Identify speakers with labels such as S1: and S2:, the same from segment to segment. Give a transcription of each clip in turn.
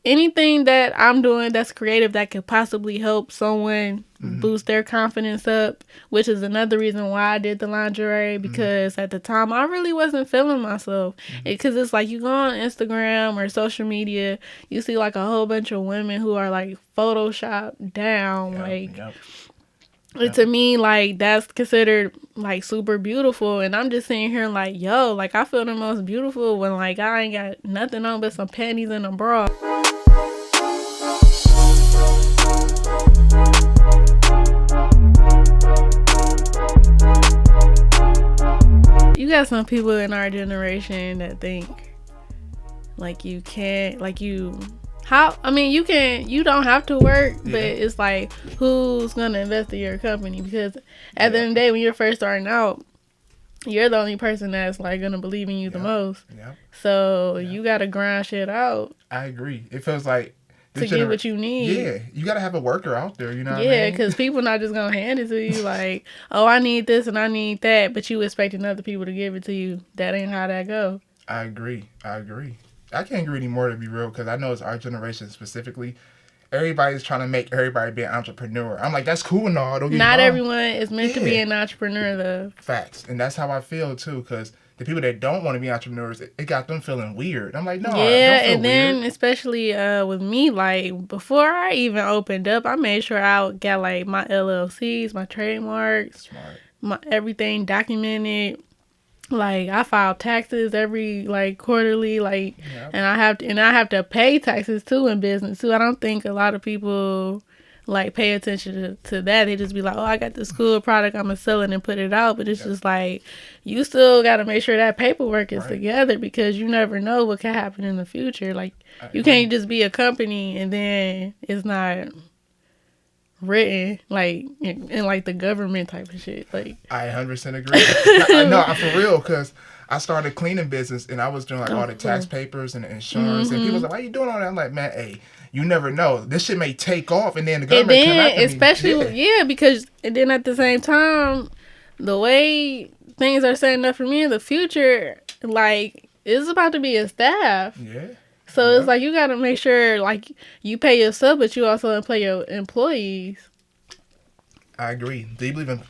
S1: anything that I'm doing that's creative that could possibly help someone boost their confidence up, which is another reason why I did the lingerie, because at the time I really wasn't feeling myself. Because it's like you go on Instagram or social media, you see like a whole bunch of women who are like photoshopped down, to me, like, that's considered like super beautiful, and I'm just sitting here like, yo, like, I feel the most beautiful when like I ain't got nothing on but some panties and a bra. You got some people in our generation that think like you can't, like you don't have to work, but it's like, who's gonna invest in your company? Because at the end of the day, when you're first starting out, you're the only person that's like gonna believe in you the most. So you gotta grind shit out.
S2: I agree. It feels like
S1: to get what you need.
S2: Yeah, you gotta have a worker out there. You know what I mean?
S1: Yeah, because people not just gonna hand it to you like, oh, I need this and I need that, but you expecting other people to give it to you. That ain't how that go.
S2: I agree. I can't agree anymore, to be real, because I know it's our generation specifically. Everybody's trying to make everybody be an entrepreneur. I'm like, that's cool and all. Don't get
S1: Not
S2: me wrong.
S1: everyone is meant to be an entrepreneur, though.
S2: Facts. And that's how I feel, too, because the people that don't want to be entrepreneurs, it got them feeling weird. I'm like, no,
S1: yeah,
S2: don't feel
S1: and then
S2: weird.
S1: especially with me, like, before I even opened up, I made sure I got, like, my LLCs, my trademarks, my everything documented. Like, I file taxes every like quarterly, like, and I have to pay taxes too in business too. I don't think a lot of people like pay attention to that. They just be like, oh, I got this cool product, I'm gonna sell it and put it out. But it's just like, you still got to make sure that paperwork is together, because you never know what can happen in the future. Like, you can't just be a company and then it's not written like in like the government type of shit. Like,
S2: I 100% agree. No, I'm for real, because I started a cleaning business and I was doing like all the tax papers and the insurance, and people was like, why you doing all that? I'm like, man, hey, you never know, this shit may take off and then the government come after me.
S1: Especially because and then at the same time, the way things are setting up for me in the future, like, it's about to be a staff. So it's like, you got to make sure, like, you pay yourself, but you also employ your employees.
S2: I agree. Do you believe in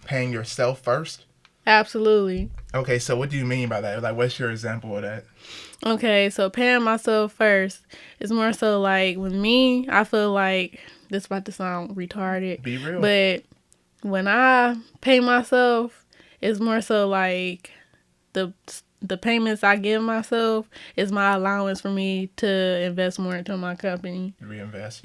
S2: paying yourself first?
S1: Absolutely.
S2: Okay, so what do you mean by that? Like, what's your example of that?
S1: Okay, so paying myself first is more so like, with me, I feel like, this about to sound retarded.
S2: Be real.
S1: But when I pay myself, it's more so like the payments I give myself is my allowance for me to invest more into my company.
S2: Reinvest,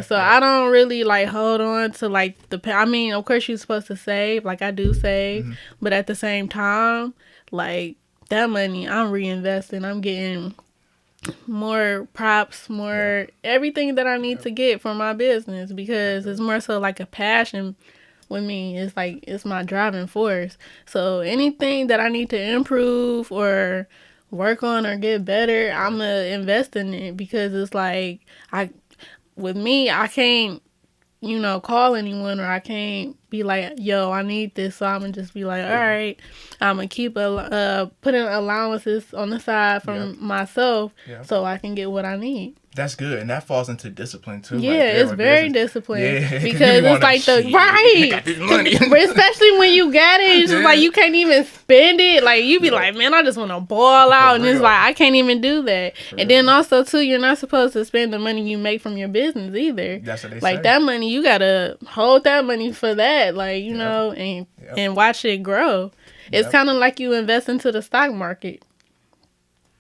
S1: So I don't really like hold on to like I mean, of course you're supposed to save, like I do save, but at the same time, like, that money I'm reinvesting, I'm getting more props, more everything that I need to get for my business, because it's more so like a passion. With me, it's like, it's my driving force. So anything that I need to improve or work on or get better, I'm gonna invest in it, because it's like, with me, I can't, call anyone, or I can't be like, yo, I need this. So I'm gonna just be like, all right, I'm gonna keep putting allowances on the side from myself so I can get what I need.
S2: That's good, and that falls into discipline too.
S1: Yeah, it's very disciplined.
S2: Yeah,
S1: because it's like I got this money. Especially when you got it, it's just like you can't even spend it. Like, you be like, man, I just want to ball out, and it's like, I can't even do that. And then also too, you're not supposed to spend the money you make from your business either.
S2: That's what they
S1: like
S2: say.
S1: That money, you gotta hold that money for that, like, know, and watch it grow. It's kind of like you invest into the stock market.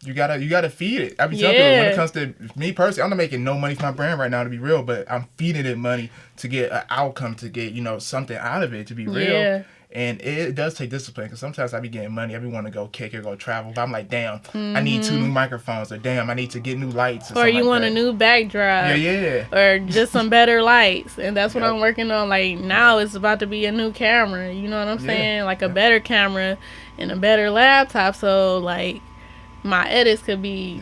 S2: You gotta feed it. I be telling people, when it comes to me personally, I'm not making no money from my brand right now, to be real, but I'm feeding it money to get an outcome, to get, something out of it, to be real. And it does take discipline, because sometimes I be getting money, I be want to go kick or go travel, but I'm like, damn, I need 2 new microphones, or damn, I need to get new lights,
S1: or you want a new backdrop, or just some better lights. And that's what I'm working on. Like, now it's about to be a new camera, you know what I'm saying? Like a better camera and a better laptop, so like my edits could be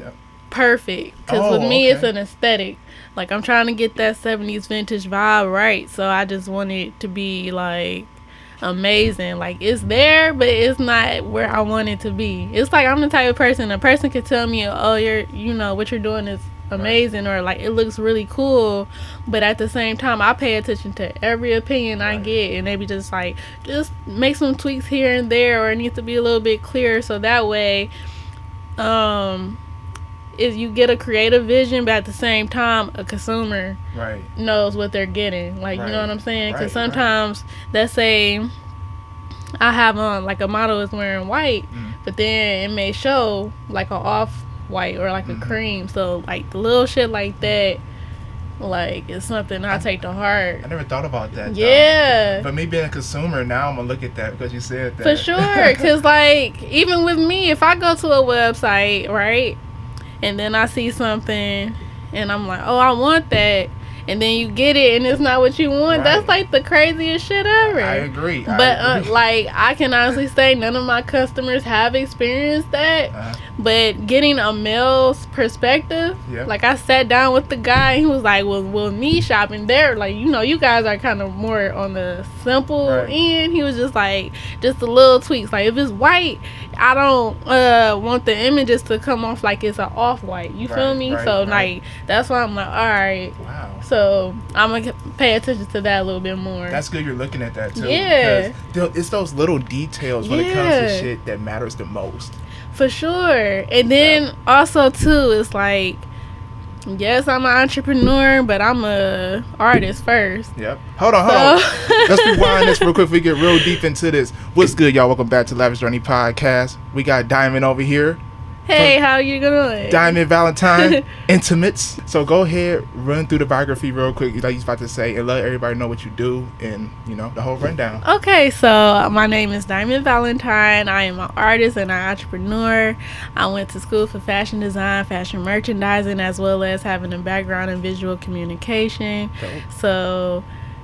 S1: perfect, because with me it's an aesthetic. Like, I'm trying to get that 70s vintage vibe right, so I just want it to be like amazing. Like, it's there, but it's not where I want it to be. It's like, I'm the type of person, a person could tell me, oh, what you're doing is amazing, or like it looks really cool. But at the same time, I pay attention to every opinion I get, and they be just like, just make some tweaks here and there, or it needs to be a little bit clearer, so that way is you get a creative vision, but at the same time a consumer knows what they're getting, like you know what I'm saying, because sometimes let's say I have on like a model is wearing white, but then it may show like a off white or like a cream, so like the little shit like that, like it's something I take to heart.
S2: I never thought about that.
S1: Yeah,
S2: but me being a consumer now, I'm gonna look at that because you said that.
S1: For sure, because like even with me, if I go to a website, right, and then I see something and I'm like, oh, I want that, and then you get it and it's not what you want, that's like the craziest shit ever.
S2: I agree.
S1: But like I can honestly say none of my customers have experienced that. But getting a male's perspective, like I sat down with the guy and he was like, well me shopping there, like, you know, you guys are kind of more on the simple end. He was just like, just the little tweaks, like if it's white, I don't want the images to come off like it's an off-white, you feel me? So like that's why I'm like, all right, so I'm gonna pay attention to that a little bit more.
S2: That's good you're looking at that too. Because it's those little details when it comes to shit that matters the most. For sure. And then also too, it's like, yes, I'm an entrepreneur, but I'm a artist first. Yep. Hold on. Let's rewind this real quick before we get real deep into this. What's good, y'all? Welcome back to Lavish Journey podcast. We got Diamond over here.
S1: Hey, how you doing?
S2: Diamond Valentine Intimates. So go ahead, run through the biography real quick, like you're about to say, and let everybody know what you do and, you know, the whole rundown.
S1: Okay, so my name is Diamond Valentine. I am an artist and an entrepreneur. I went to school for fashion design, fashion merchandising, as well as having a background in visual communication. So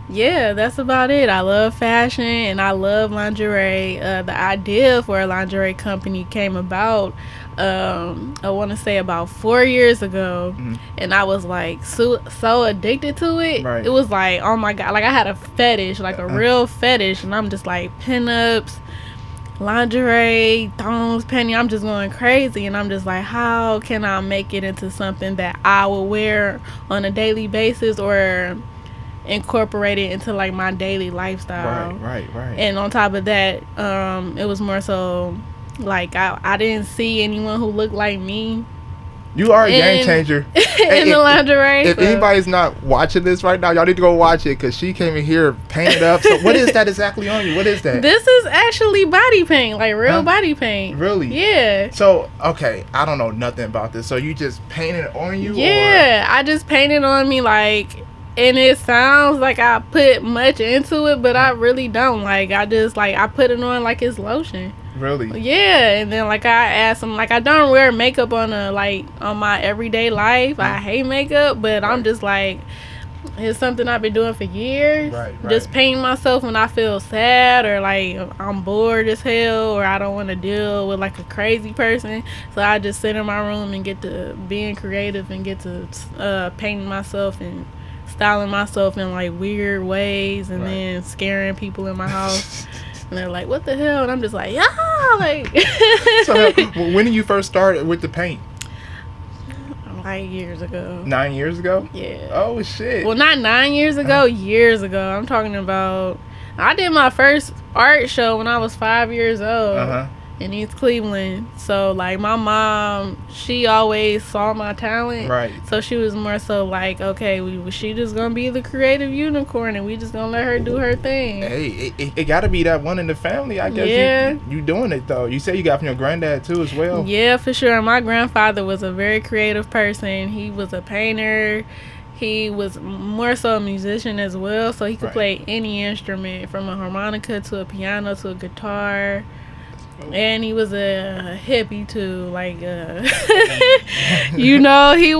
S1: yeah, that's about it. I love fashion and I love lingerie. The idea for a lingerie company came about, I want to say about 4 years ago, and I was like so addicted to it. It was like, oh my god, like I had a fetish, like a real fetish, and I'm just like pinups, lingerie, thongs, penny. I'm just going crazy, and I'm just like, how can I make it into something that I will wear on a daily basis or incorporate it into like my daily lifestyle. Right. And on top of that, it was more so like I didn't see anyone who looked like me.
S2: You are a game changer
S1: in the lingerie.
S2: If anybody's not watching this right now, y'all need to go watch it because she came in here painted up. So what is that exactly on you? What is that?
S1: This is actually body paint, like real body paint.
S2: Really?
S1: Yeah.
S2: So okay, I don't know nothing about this. So you just painted it on you?
S1: Yeah, I just painted on me, like. And it sounds like I put much into it, but I really don't. Like, I just, like, I put it on like it's lotion.
S2: Really?
S1: Yeah. And then, like, I asked them, like, I don't wear makeup on my everyday life. I hate makeup, but I'm just, like, it's something I've been doing for years. Just painting myself when I feel sad or, like, I'm bored as hell or I don't want to deal with, like, a crazy person. So I just sit in my room and get to being creative and get to painting myself and styling myself in like weird ways and then scaring people in my house and they're like, what the hell? And I'm just like, yeah, like.
S2: So when did you first start with the paint?
S1: Like years ago.
S2: 9 years ago?
S1: Yeah.
S2: Oh shit.
S1: Well, not 9 years ago, years ago. I'm talking about, I did my first art show when I was 5 years old. In East Cleveland. So like my mom, she always saw my talent, so she was more so like, okay, she just gonna be the creative unicorn and we just gonna let her do her thing.
S2: Hey, it gotta be that one in the family, I guess. Yeah. You doing it though. You said you got from your granddad too as well.
S1: Yeah, for sure. My grandfather was a very creative person. He was a painter. He was more so a musician as well, so he could play any instrument from a harmonica to a piano to a guitar. And he was a hippie too, like you know, he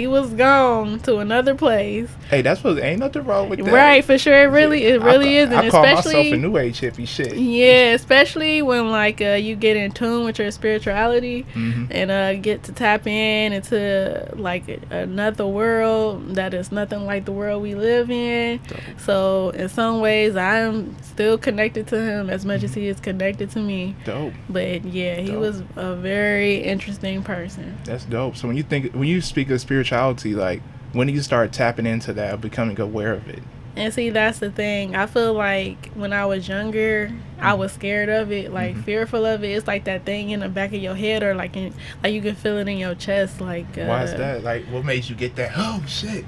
S1: was gone to another place.
S2: Hey, ain't nothing wrong with that.
S1: Right, for sure. It really isn't.
S2: I call myself a new age hippie shit.
S1: Yeah, especially when like you get in tune with your spirituality and get to tap into like another world that is nothing like the world we live in. So in some ways, I'm still connected to him as much as he is connected it to me.
S2: Dope.
S1: But yeah, he was a very interesting person.
S2: That's dope. So when you speak of spirituality, like, when do you start tapping into that, becoming aware of it?
S1: And see, that's the thing. I feel like when I was younger, I was scared of it, like fearful of it. It's like that thing in the back of your head, or like you can feel it in your chest. Like,
S2: why is that? Like, what made you get that? Oh shit!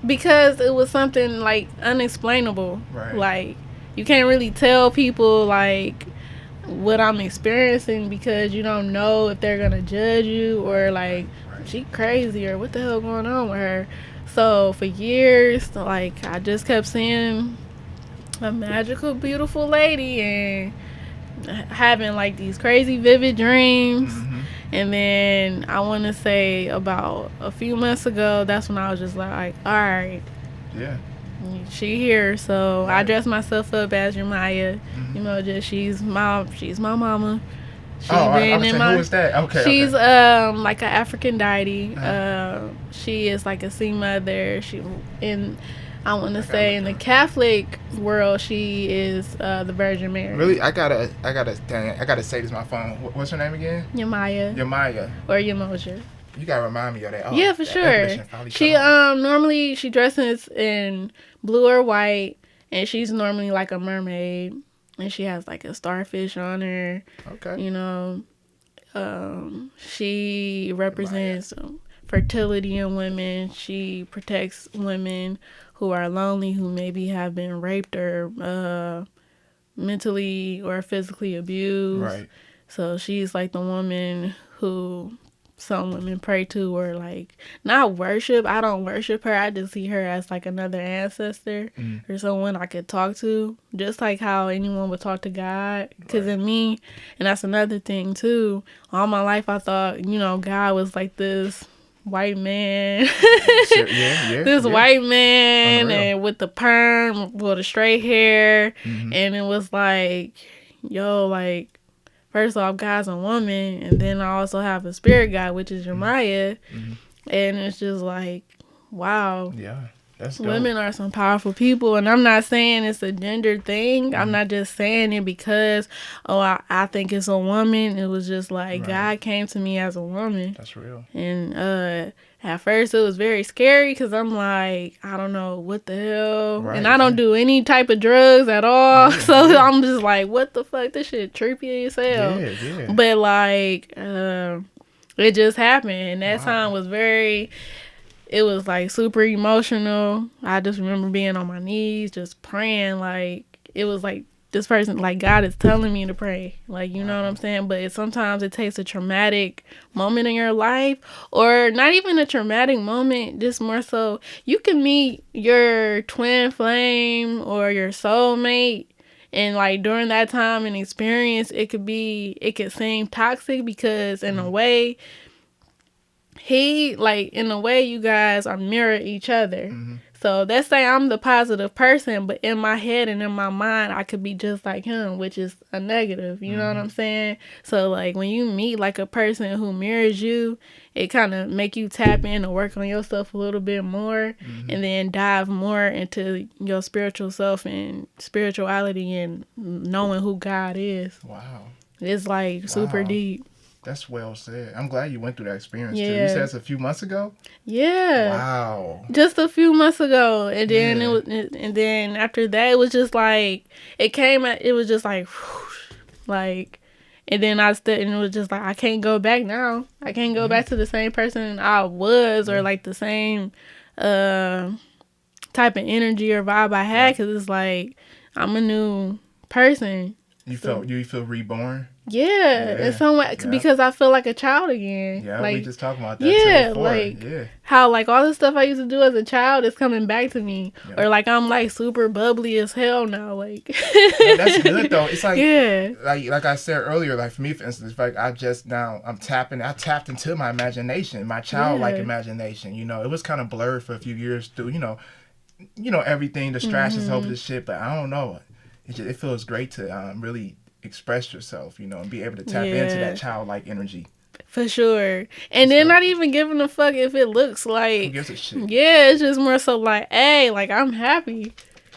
S1: Because it was something like unexplainable.
S2: Right.
S1: Like, you can't really tell people like what I'm experiencing because you don't know if they're gonna judge you or like she crazy or what the hell going on with her. So for years, like, I just kept seeing a magical, beautiful lady and having like these crazy vivid dreams. And then I want to say about a few months ago, that's when I was just like, all right,
S2: yeah,
S1: she here. So I dressed myself up as Jeremiah. You know, just she's my mama.
S2: Who is that? Okay.
S1: She's like an African deity. She is like a sea mother. I want to say in the Catholic world, she is the Virgin Mary.
S2: Really? I gotta say this on my phone. What's her name again?
S1: Yamaya. Or Yamoja.
S2: You gotta remind me of that.
S1: Yeah, for sure. She normally she dresses in blue or white, and she's normally like a mermaid. And she has like a starfish on her.
S2: Okay.
S1: You know, she represents fertility in women. She protects women who are lonely, who maybe have been raped or mentally or physically abused.
S2: Right.
S1: So she's like the woman who some women pray to or like not worship. I don't worship her. I just see her as like another ancestor or someone I could talk to, just like how anyone would talk to God. Because in me, and that's another thing too, all my life I thought, you know, God was like this white man. This white man and with the perm, with the straight hair. And it was like, yo, like, first off, God's a woman, and then I also have a spirit guide, which is Jeremiah, and it's just like, wow.
S2: Yeah, that's dope.
S1: Women are some powerful people, and I'm not saying it's a gender thing. I'm not just saying it because, I think it's a woman. It was just like, God came to me as a woman.
S2: That's real.
S1: And at first it was very scary because I'm like, I don't know what the hell. And I don't do any type of drugs at all. So I'm just like, what the fuck? This shit trippy as hell.
S2: Yeah.
S1: But like, it just happened. And that time was it was like super emotional. I just remember being on my knees, just praying. Like, it was like, this person, like, God is telling me to pray. Like, you know what I'm saying? But sometimes it takes a traumatic moment in your life, or not even a traumatic moment, just more so you can meet your twin flame or your soulmate, and like during that time and experience, it could seem toxic because in a way, you guys are mirror each other. So let's say I'm the positive person, but in my head and in my mind, I could be just like him, which is a negative. You know what I'm saying? So like when you meet like a person who mirrors you, it kind of make you tap in and work on yourself a little bit more, and then dive more into your spiritual self and spirituality and knowing who God is.
S2: Wow.
S1: It's like super deep.
S2: That's well said. I'm glad you went through that experience too. You said it's a few months ago?
S1: Yeah.
S2: Wow.
S1: Just a few months ago. And then and then after that it was just like it was just like whoosh, like, and then and it was just like I can't go back now. I can't go back to the same person I was or like the same type of energy or vibe I had, cuz it's like I'm a new person.
S2: You feel reborn?
S1: Yeah, in some way, because I feel like a child again.
S2: Yeah,
S1: like,
S2: we just talking about that too before.
S1: How like all the stuff I used to do as a child is coming back to me, or like I'm like super bubbly as hell now. Like
S2: that's good though. It's like like I said earlier, like for me, for instance, like I tapped into my imagination, my childlike imagination. You know, it was kind of blurred for a few years through you know everything, distractions, over this shit. But I don't know, it feels great to really express yourself, you know, and be able to tap into that childlike energy.
S1: For sure. And then not even giving a fuck if it looks like...
S2: Who gives a shit?
S1: Yeah, it's just more so like, hey, like, I'm happy.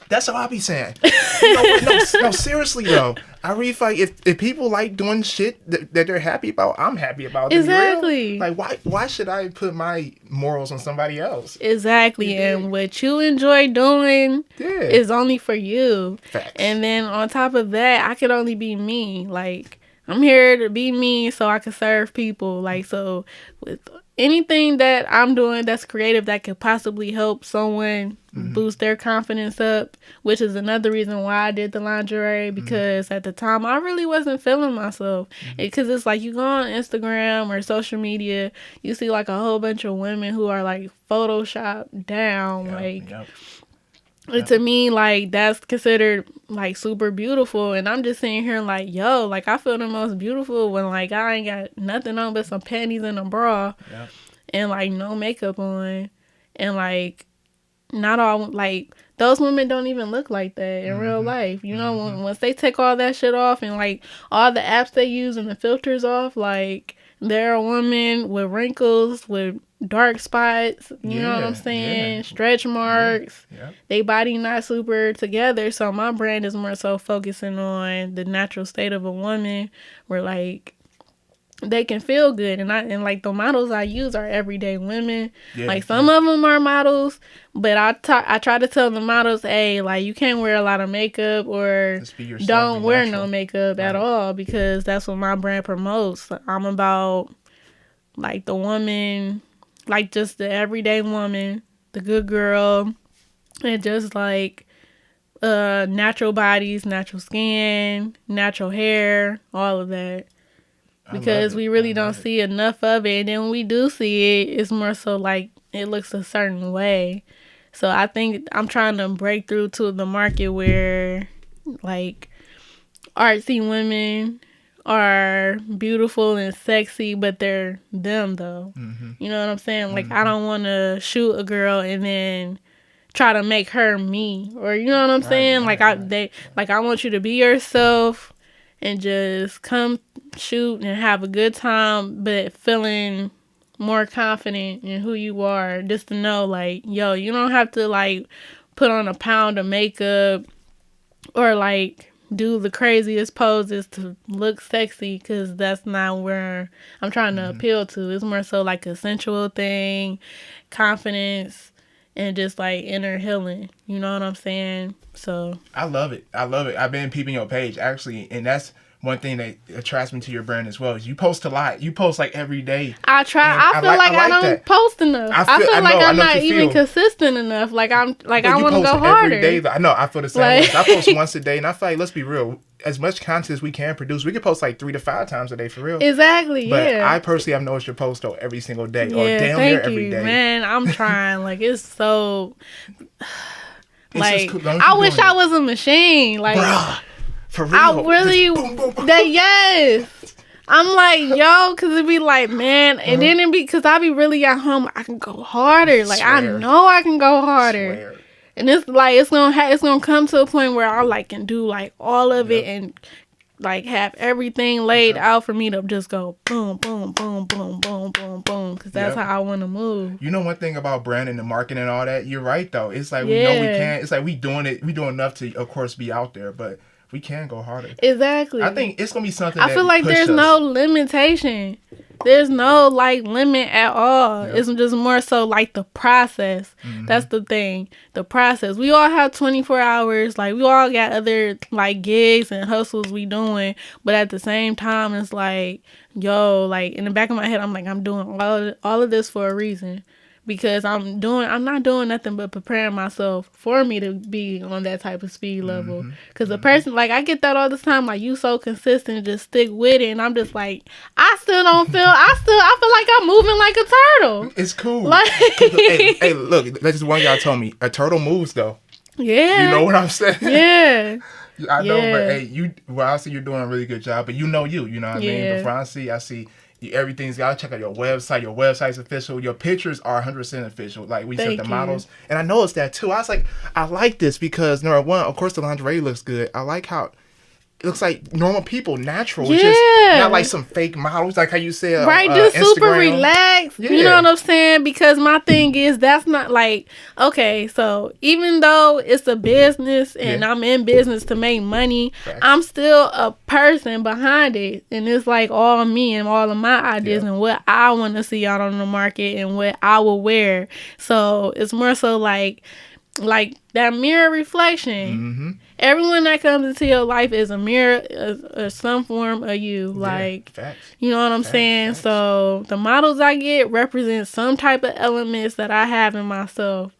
S2: That's what I be saying. You know, no, seriously, though. I really feel like if people like doing shit that they're happy about, I'm happy about it.
S1: Exactly.
S2: Like, why should I put my morals on somebody else?
S1: Exactly. And what you enjoy doing is only for you.
S2: Facts.
S1: And then on top of that, I could only be me. Like, I'm here to be me so I can serve people. Like, so with anything that I'm doing that's creative that could possibly help someone boost their confidence up, which is another reason why I did the lingerie, because at the time I really wasn't feeling myself. Because it's like you go on Instagram or social media, you see like a whole bunch of women who are like photoshopped down. To me, like, that's considered like super beautiful, and I'm just sitting here like, yo, like, I feel the most beautiful when like I ain't got nothing on but some panties and a bra and like no makeup on, and like not all, like, those women don't even look like that in real life, you know. Once they take all that shit off and like all the apps they use and the filters off, like, they're a woman with wrinkles, with dark spots, you know what I'm saying? Stretch marks. They body not super together. So my brand is more so focusing on the natural state of a woman where like they can feel good. And like the models I use are everyday women. Like some of them are models, but I try to tell the models, hey, like, you can't wear a lot of makeup or don't wear no makeup at all, because that's what my brand promotes. I'm about like the woman, like just the everyday woman, the good girl, and just like natural bodies, natural skin, natural hair, all of that. Because we really don't see enough of it. And then when we do see it, it's more so like it looks a certain way. So I think I'm trying to break through to the market where like artsy women are beautiful and sexy, but they're them though. You know what I'm saying? Like, I don't want to shoot a girl and then try to make her me, or you know what I'm saying? I want you to be yourself and just come shoot and have a good time, but feeling more confident in who you are. Just to know, like, yo, you don't have to like put on a pound of makeup or like do the craziest poses to look sexy, because that's not where I'm trying to appeal to. It's more so like a sensual thing, confidence, and just like inner healing. You know what I'm saying? So
S2: I love it. I've been peeping your page actually, and that's one thing that attracts me to your brand as well. Is you post a lot. You post like every day.
S1: I try. I feel like I don't post enough. I feel like I'm not even consistent enough. Like I want to go harder.
S2: Every day. I know. I feel the same way. I post once a day, and I feel like, let's be real, as much content as we can produce, we can post like 3 to 5 times a day for real.
S1: Exactly.
S2: But I personally have noticed your post though every single day, or damn near every day.
S1: Man, I'm trying. Like, it's so. Like, cool. I wish I was a machine. Like.
S2: Bruh. For real.
S1: I really, boom, boom, boom. Yes. I'm like, yo, because it'd be like, man, and then it'd be, because I be really at home, I can go harder. Like, I know I can go harder. And it's like, it's gonna come to a point where I like can do like all of it and like have everything laid out for me to just go boom, boom, boom, boom, boom, boom, boom, because that's how I want to move.
S2: You know, one thing about branding and marketing and all that, you're right though. It's like, we know we can't, it's like we doing enough to, of course, be out there, but we can go harder.
S1: Exactly.
S2: I think it's going to be something
S1: I feel like there's no limitation. There's no, like, limit at all. It's just more so, like, the process. That's the thing. The process. We all have 24 hours. Like, we all got other, like, gigs and hustles we doing. But at the same time, it's like, yo, like, in the back of my head, I'm like, I'm doing all of this for a reason. Because I'm not doing nothing but preparing myself for me to be on that type of speed level. Because a person, like, I get that all the time, like, you so consistent, just stick with it. And I'm just like, I feel like I'm moving like a turtle.
S2: It's cool.
S1: Like,
S2: hey, look, that's just one guy told me, a turtle moves though.
S1: Yeah.
S2: You know what I'm saying?
S1: Yeah.
S2: I know, but hey, I see you're doing a really good job, but you know what I mean? Before I see everything's, gotta check out your website. Your website's official. Your pictures are 100% official. Like, we said, the models. And I noticed that too. I was like, I like this because, number one, of course, the lingerie looks good. I like how it looks like normal people, natural. Yeah. Just not like some fake models, like how you said.
S1: Right, just Instagram. Super relaxed. Yeah. You know what I'm saying? Because my thing is, that's not like, okay, so even though it's a business and I'm in business to make money, I'm still a person behind it. And it's like all me and all of my ideas and what I want to see out on the market and what I will wear. So it's more so like that mirror reflection. Mm-hmm. Everyone that comes into your life is a mirror or some form of you. Like, you know what I'm saying? Facts. So the models I get represent some type of elements that I have in myself.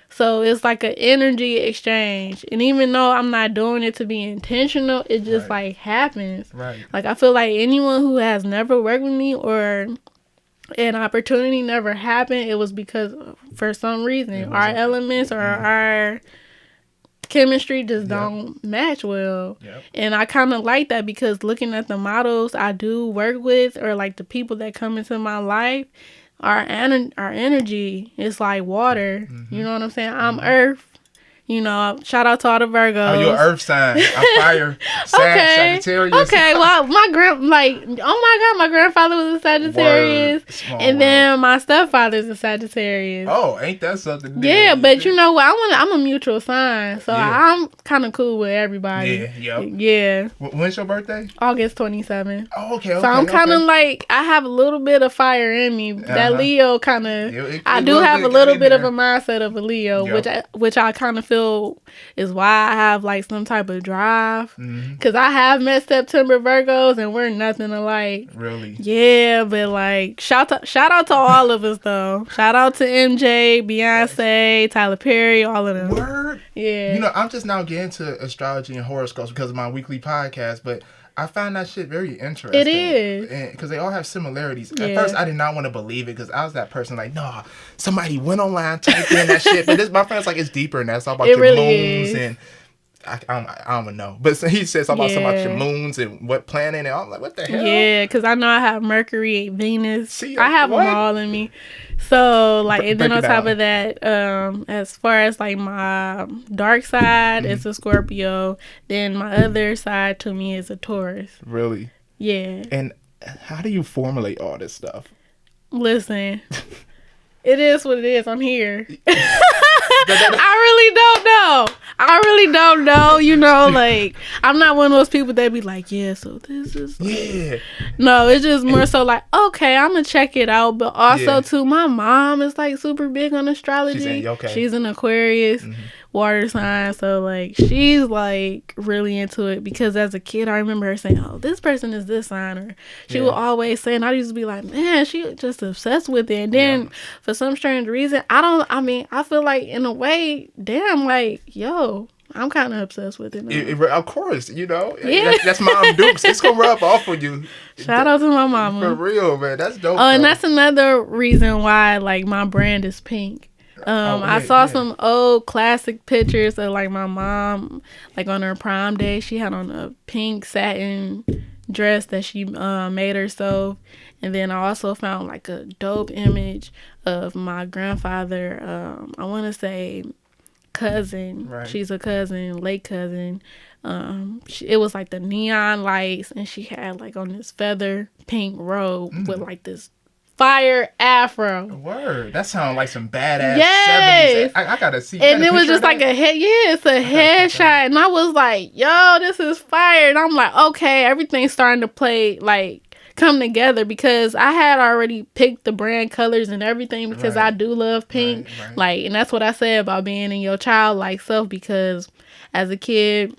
S1: So it's like an energy exchange. And even though I'm not doing it to be intentional, it just like happens. Right. Like I feel like anyone who has never worked with me or an opportunity never happened, it was because for some reason our elements or our chemistry just don't match well. And I kind of like that because looking at the models I do work with or like the people that come into my life, our energy is like water. You know what I'm saying? I'm earth. You know, shout out to all the Virgos.
S2: Oh, you're an earth sign. I'm fire. Sagittarius.
S1: Okay, well, my grandfather was a Sagittarius. And then my stepfather's a Sagittarius.
S2: Oh, ain't that something?
S1: Yeah, but you know what? I'm a mutual sign. So I'm kind of cool with everybody. Yeah.
S2: When's your birthday?
S1: August 27th.
S2: Oh, okay.
S1: So I'm kind of like, I have a little bit of fire in me. That Leo kind of, I do have a little bit of a mindset of a Leo, which I kind of feel is why I have like some type of drive, because I have met September Virgos and we're nothing alike.
S2: Really?
S1: Yeah, but like shout out to all of us though. Shout out to MJ, Beyonce, Tyler Perry, all of them.
S2: Word.
S1: Yeah.
S2: You know, I'm just now getting to astrology and horoscopes because of my weekly podcast, but I find that shit very interesting.
S1: It is.
S2: Because they all have similarities. At first, I did not want to believe it because I was that person like, no, somebody went online, typed in that shit. But my friend's like, it's deeper than that. It's all about your moons and I don't even know. But he says something about your moons and what planet. And I'm like, what the hell?
S1: Yeah, because I know I have Mercury, Venus. I have them all in me. So, like, and then on top of that, as far as, like, my dark side, it's a Scorpio. Then my other side to me is a Taurus.
S2: Really?
S1: Yeah.
S2: And how do you formulate all this stuff?
S1: Listen, it is what it is. I'm here. I really don't know. You know, like, I'm not one of those people that be like, yeah, so this is like... No, it's just more so like, okay, I'm gonna check it out. But also too, my mom is like super big on astrology. She's an Aquarius water sign, so like she's like really into it because as a kid I remember her saying, oh, this person is this sign, or she would always say, and I used to be like, man, she just obsessed with it. And then for some strange reason, I feel like in a way, damn, like, yo, I'm kind of obsessed with it,
S2: of course, you know. That's Mom Dukes. It's gonna rub off on you.
S1: Shout out to my mama.
S2: For real, man. That's dope.
S1: Oh, and that's another reason why like my brand is pink. I saw some old classic pictures of like my mom, like on her prom day, she had on a pink satin dress that she made herself. And then I also found like a dope image of my grandfather, I want to say cousin. Right. She's a cousin, late cousin. It was like the neon lights, and she had like on this feather pink robe with like this fire afro.
S2: Word. That sounds like some badass 70s. I gotta see.
S1: And it was just like a head. Yeah, it's a headshot. And I was like, yo, this is fire. And I'm like, okay, everything's starting to play, like, come together because I had already picked the brand colors and everything because I do love pink. Right. Like, and that's what I said about being in your childlike self, because as a kid,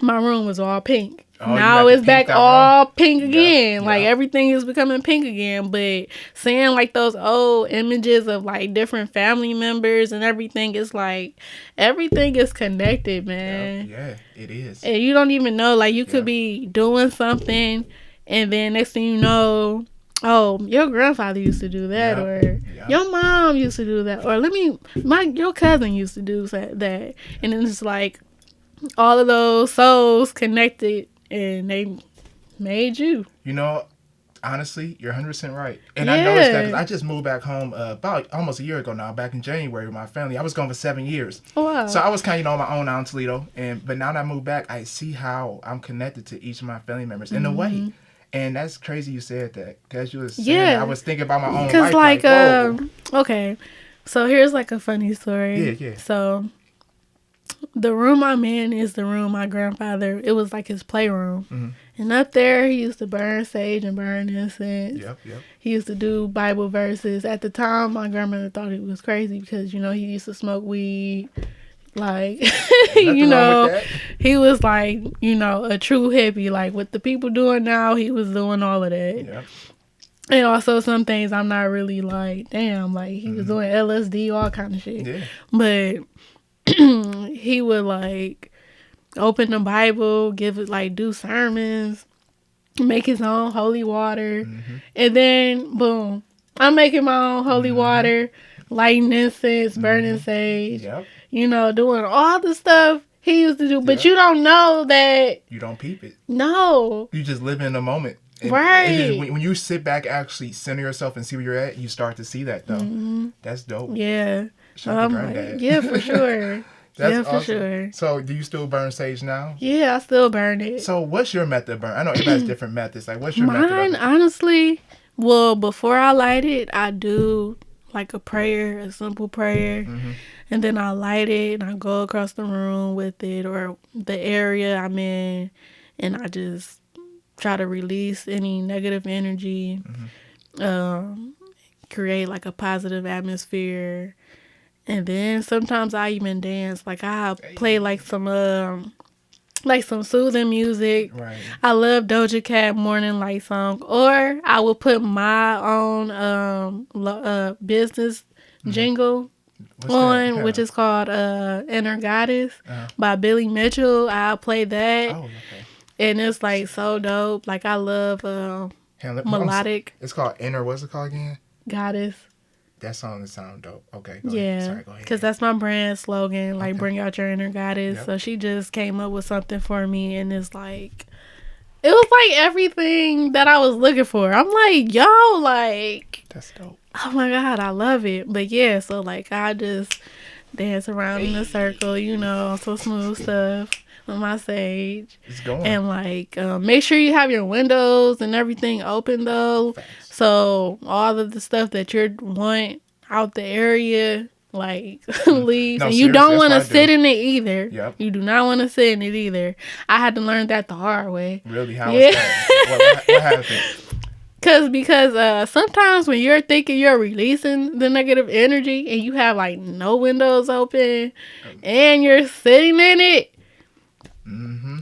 S1: my room was all pink. Oh, now it's back all pink again. Like everything is becoming pink again. But seeing like those old images of like different family members and everything, it's like everything is connected, man.
S2: Yeah, it is.
S1: And you don't even know, like you could be doing something and then next thing you know, oh, your grandfather used to do that, or your mom used to do that, or your cousin used to do that. And then it's like all of those souls connected and they made you.
S2: You know, Honestly, you're 100% right. And I noticed that because I just moved back home about almost a year ago now, back in January with my family. I was gone for 7 years.
S1: Oh, wow.
S2: So I was kind of, on my own out in Toledo. But now that I moved back, I see how I'm connected to each of my family members in a way. And that's crazy you said that. Because you were saying that, I was thinking about my own life.
S1: Because, okay. So here's like a funny story.
S2: Yeah.
S1: So the room I'm in is the room my grandfather, it was like his playroom. Mm-hmm. And up there, he used to burn sage and burn incense.
S2: Yep.
S1: He used to do Bible verses. At the time, my grandmother thought it was crazy because, he used to smoke weed. Like, he was like, a true hippie. Like, what the people doing now, he was doing all of that.
S2: Yep.
S1: And also some things I'm not really like, damn, like, he was doing LSD, all kind of shit.
S2: Yeah.
S1: But he would, like, open the Bible, give it, like, do sermons, make his own holy water. Mm-hmm. And then, boom, I'm making my own holy water, lighting incense, burning sage, doing all the stuff he used to do. But you don't know that.
S2: You don't peep it.
S1: No.
S2: You just live in the moment. And
S1: right.
S2: When you sit back, actually center yourself and see where you're at, you start to see that, though. Mm-hmm. That's dope.
S1: Yeah.
S2: Shout out to Granddad.
S1: Yeah, for sure.
S2: That's
S1: for
S2: awesome.
S1: Sure.
S2: So, do you still burn sage now?
S1: Yeah, I still burn it.
S2: So, what's your method of burn? I know everybody has different methods. Like, what's your method?
S1: Mine, honestly, well, before I light it, I do like a prayer, a simple prayer, and then I light it and I go across the room with it or the area I'm in, and I just try to release any negative energy, create like a positive atmosphere. And then sometimes I even dance. Like I play like some soothing music.
S2: Right.
S1: I love Doja Cat Morning Light song. Or I will put my own business jingle on, which is called Inner Goddess by Billy Mitchell. I'll play that.
S2: Oh, okay.
S1: And it's like so dope. Like I love melodic.
S2: It's called Inner, what's it called again?
S1: Goddess.
S2: That song sound dope. Okay,
S1: go ahead. Sorry, go ahead. Because that's my brand slogan, like, bring out your inner goddess. Yep. So she just came up with something for me, and it's like, it was like everything that I was looking for. I'm like, yo, like,
S2: that's dope.
S1: Oh my God, I love it. But yeah, so like, I just dance around in a circle, so smooth stuff with my sage.
S2: It's going.
S1: And like, make sure you have your windows and everything open though. Facts. So all of the stuff that you want out the area, like, leave. No, and you don't want to sit in it either.
S2: Yep.
S1: You do not want to sit in it either. I had to learn that the hard way.
S2: Really? How was that? What happened?
S1: Because sometimes when you're thinking you're releasing the negative energy and you have like no windows open and you're sitting in it,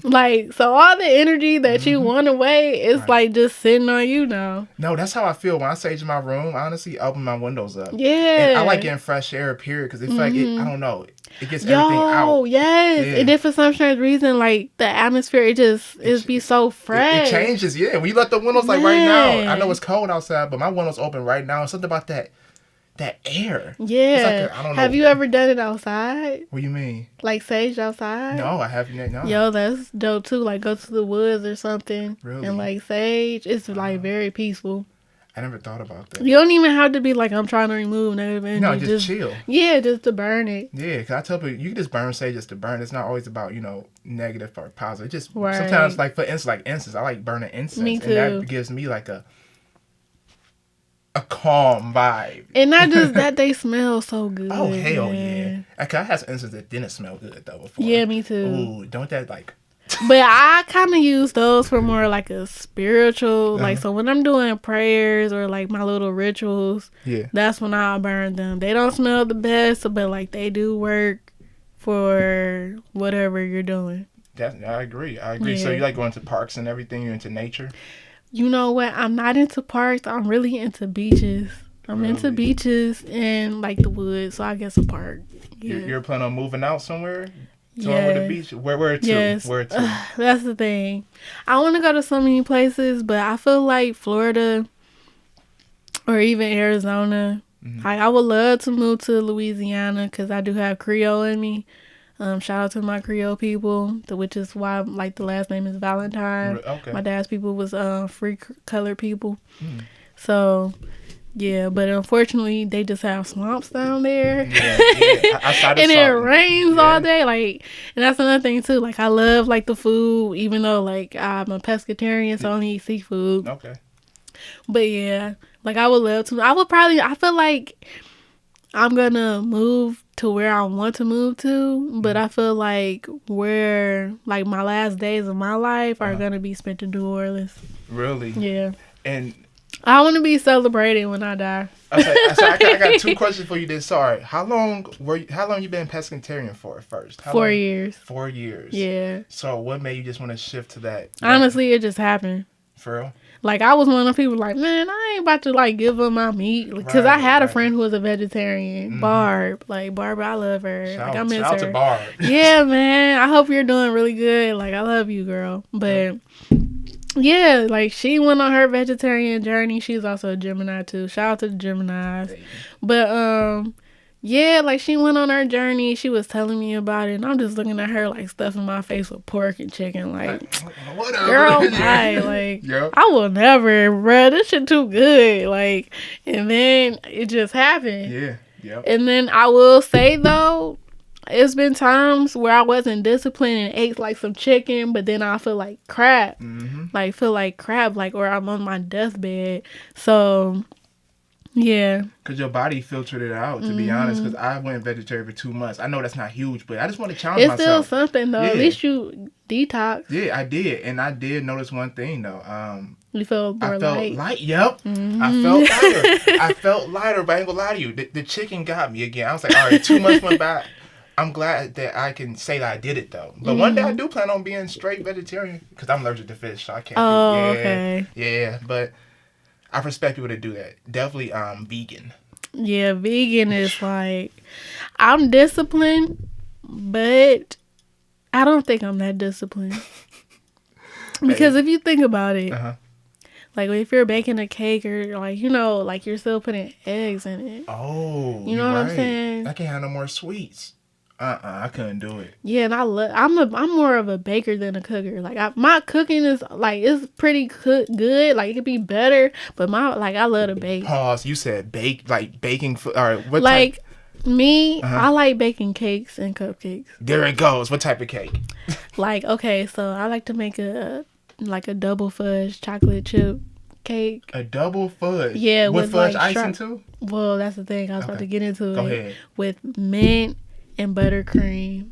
S1: like, so all the energy that you want away is like just sitting on you now.
S2: No, that's how I feel when I sage in my room. Honestly, I open my windows up.
S1: Yeah,
S2: and I like getting fresh air, period, because it's like I don't know, it gets everything out.
S1: Oh yes, yeah. And if for some strange reason, like the atmosphere, it be so fresh.
S2: It changes. Yeah, when you let the windows like right now, I know it's cold outside, but my windows open right now. Something about that air.
S1: Yeah.
S2: Like I don't know.
S1: Have you ever done it outside?
S2: What do you mean?
S1: Like sage outside?
S2: No, I haven't yet. No.
S1: Yo, that's dope too. Like go to the woods or something.
S2: Really?
S1: And like sage, it's like very peaceful.
S2: I never thought about that.
S1: You don't even have to be like, I'm trying to remove negative energy.
S2: No, just chill.
S1: Yeah, just to burn it.
S2: Yeah, because I tell people, you can just burn sage just to burn. It's not always about, negative or positive. It just sometimes, like for instance, like incense. I like burning incense.
S1: Me too.
S2: And that gives me like a calm vibe.
S1: And not just that, they smell so good.
S2: Oh, hell yeah. Okay, I had some incense that didn't smell good though before.
S1: Yeah, me too.
S2: Ooh, don't that like...
S1: But I kind of use those for more like a spiritual, like, so when I'm doing prayers or like my little rituals, that's when I'll burn them. They don't smell the best, but like they do work for whatever you're doing.
S2: I agree. Yeah. So you like going to parks and everything? You're into nature?
S1: You know what? I'm not into parks. I'm really into beaches. I'm into beaches and like the woods, so I guess a park. Yeah.
S2: You're planning on moving out somewhere? Somewhere with the beach? Where to?
S1: Yes.
S2: Where to?
S1: That's the thing. I want to go to so many places, but I feel like Florida or even Arizona. Like I would love to move to Louisiana because I do have Creole in me. Shout out to my Creole people, which is why like the last name is Valentine.
S2: Okay.
S1: My dad's people was free colored people. So yeah, but unfortunately they just have swamps down there.
S2: Yeah.
S1: And it rains all day. Like, and that's another thing too. Like I love like the food, even though like I'm a pescatarian, so I only eat seafood.
S2: Okay.
S1: But yeah, like I would love to. I feel like I'm gonna move to where I want to move to, but I feel like where like my last days of my life are gonna be spent in New Orleans.
S2: Really?
S1: Yeah.
S2: And
S1: I want to be celebrating when I die.
S2: Okay, so I got 2 questions for you. This sorry. How long you been pescatarian for? First,
S1: 4 years.
S2: 4 years.
S1: Yeah.
S2: So what made you just want to shift to that?
S1: Honestly, it just happened.
S2: For real?
S1: Like I was one of the people like, man, I ain't about to like give up my meat because I had a friend who was a vegetarian, Barb. Like Barb, I love her. Like I miss her.
S2: Shout out to Barb.
S1: Yeah, man. I hope you're doing really good. Like I love you, girl. But yeah, like she went on her vegetarian journey. She's also a Gemini too. Shout out to the Geminis. But yeah, like she went on her journey. She was telling me about it, and I'm just looking at her like stuffing my face with pork and chicken. Like,
S2: whatever.
S1: Girl, bye. Like, I will never, bruh. This shit too good. Like, and then it just happened.
S2: Yeah. Yep.
S1: And then I will say though, it's been times where I wasn't disciplined and ate like some chicken, but then I feel like crap. Like or I'm on my deathbed. So yeah.
S2: Because your body filtered it out, to be honest. Because I went vegetarian for 2 months. I know that's not huge, but I just want to challenge myself.
S1: It's still something, though. Yeah. At least you detox.
S2: Yeah, I did. And I did notice one thing, though.
S1: You felt more light.
S2: Yep. I felt lighter. I felt lighter, but I ain't going to lie to you. The chicken got me again. I was like, all right, 2 months went by. I'm glad that I can say that I did it, though. But one day I do plan on being straight vegetarian. Because I'm allergic to fish, so I can't
S1: okay.
S2: Yeah, but I respect people that do that. Definitely vegan.
S1: Yeah, vegan is like, I'm disciplined, but I don't think I'm that disciplined. Because if you think about it, like if you're baking a cake or like, you know, like you're still putting eggs in it.
S2: Oh,
S1: you know what I'm saying?
S2: I can't have no more sweets. I couldn't do it.
S1: Yeah, and I'm more of a baker than a cooker. Like my cooking is like it's pretty good. Like it could be better, but I love to bake.
S2: Pause. You said baking. All right, what
S1: like
S2: type?
S1: Me? I like baking cakes and cupcakes.
S2: There it goes. What type of cake?
S1: Like okay, so I like to make a double fudge chocolate chip cake.
S2: A double fudge?
S1: Yeah,
S2: with fudge like icing too.
S1: Well, that's the thing. I was about to get into
S2: Go ahead.
S1: With mint and buttercream,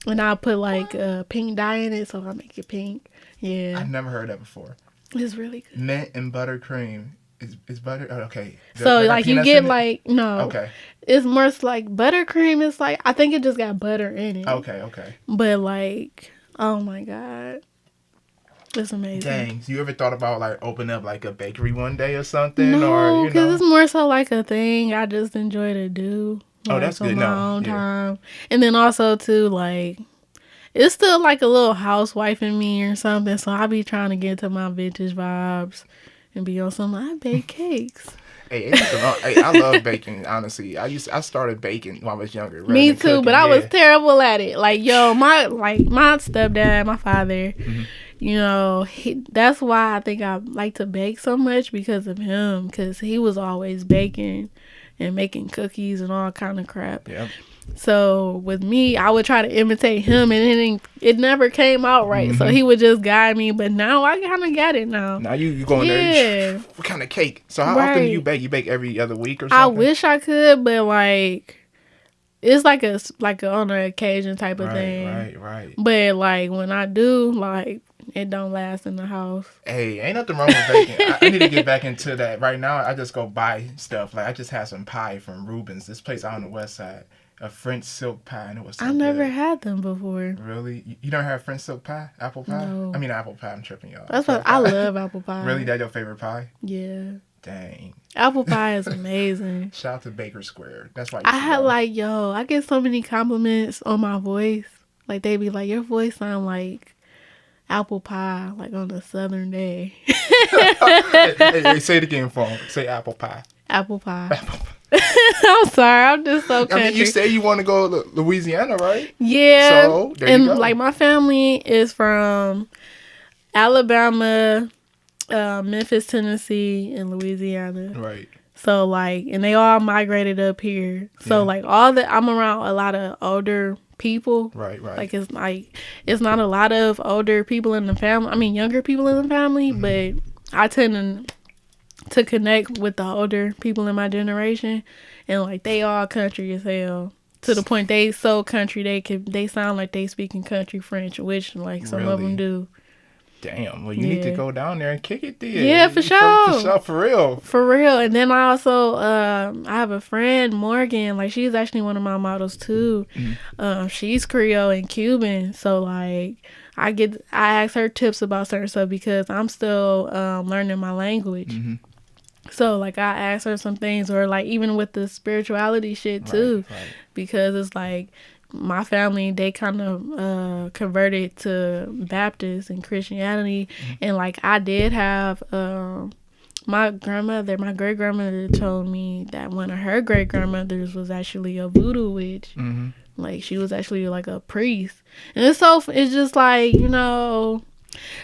S1: and I'll put like pink dye in it, so I'll make it pink. Yeah,
S2: I've never heard that before.
S1: It's really good.
S2: Mint and buttercream is butter. Oh, okay.
S1: So like you get like no.
S2: Okay.
S1: It's more like buttercream. It's like I think it just got butter in it.
S2: Okay.
S1: But like, oh my god, it's amazing.
S2: Dang, you ever thought about like opening up like a bakery one day or something?
S1: No, because it's more so like a thing I just enjoy to do. Like,
S2: that's good.
S1: On my own time. And then also too, like, it's still like a little housewife in me or something. So I be trying to get to my vintage vibes and be on some. I bake cakes.
S2: Hey, I love baking. Honestly, I started baking when I was younger.
S1: Me too, cooking, but I was terrible at it. Like my stepdad, my father. You know, that's why I think I like to bake so much because of him. Because he was always baking and making cookies and all kind of crap.
S2: Yeah.
S1: So with me, I would try to imitate him, and it never came out right. So he would just guide me. But now I kind of got it now.
S2: Now you going there? What kind of cake? So how often do you bake? You bake every other week or something?
S1: I wish I could, but like it's like a on an occasion type of thing.
S2: Right.
S1: But like when I do, like it don't last in the house.
S2: Hey, ain't nothing wrong with baking. I need to get back into that. Right now, I just go buy stuff. Like I just had some pie from Reuben's, this place out on the west side. A French silk pie, and it was so
S1: I never had them before.
S2: Really? You don't have French silk pie? Apple pie?
S1: No.
S2: I mean apple pie. I'm tripping, y'all.
S1: That's what I love. Apple pie.
S2: Really? That your favorite pie?
S1: Yeah.
S2: Dang.
S1: Apple pie is amazing.
S2: Shout out to Baker Square. That's why.
S1: I get so many compliments on my voice. Like they be like, your voice sound like apple pie, like on a southern day.
S2: hey, say it again for him. Say apple pie.
S1: Apple pie.
S2: Apple pie.
S1: I'm sorry. I'm just so country.
S2: I mean, you say you want to go to Louisiana, right?
S1: Yeah.
S2: So, there you go.
S1: Like, my family is from Alabama, Memphis, Tennessee, and Louisiana.
S2: Right.
S1: So, like, and they all migrated up here. So, like, I'm around a lot of older people.
S2: Right.
S1: Like, it's not a lot of older people in the family. I mean, younger people in the family, but I tend to connect with the older people in my generation. And, like, they all country as hell. To the point they so country, they sound like they speaking country French, which, like, some of them do.
S2: Damn. Well, you need to go down there and kick it there.
S1: Yeah, for sure.
S2: For real.
S1: For real. And then I also, I have a friend, Morgan. Like, she's actually one of my models, too. She's Creole and Cuban. So, like, I ask her tips about certain stuff because I'm still learning my language. So, like, I ask her some things, or, like, even with the spirituality shit, too. Right. Because it's, like, my family, they kind of converted to Baptist and Christianity. And, like, I did have my great grandmother told me that one of her great grandmothers was actually a voodoo witch. Like, she was actually like a priest. And it's just like, you know,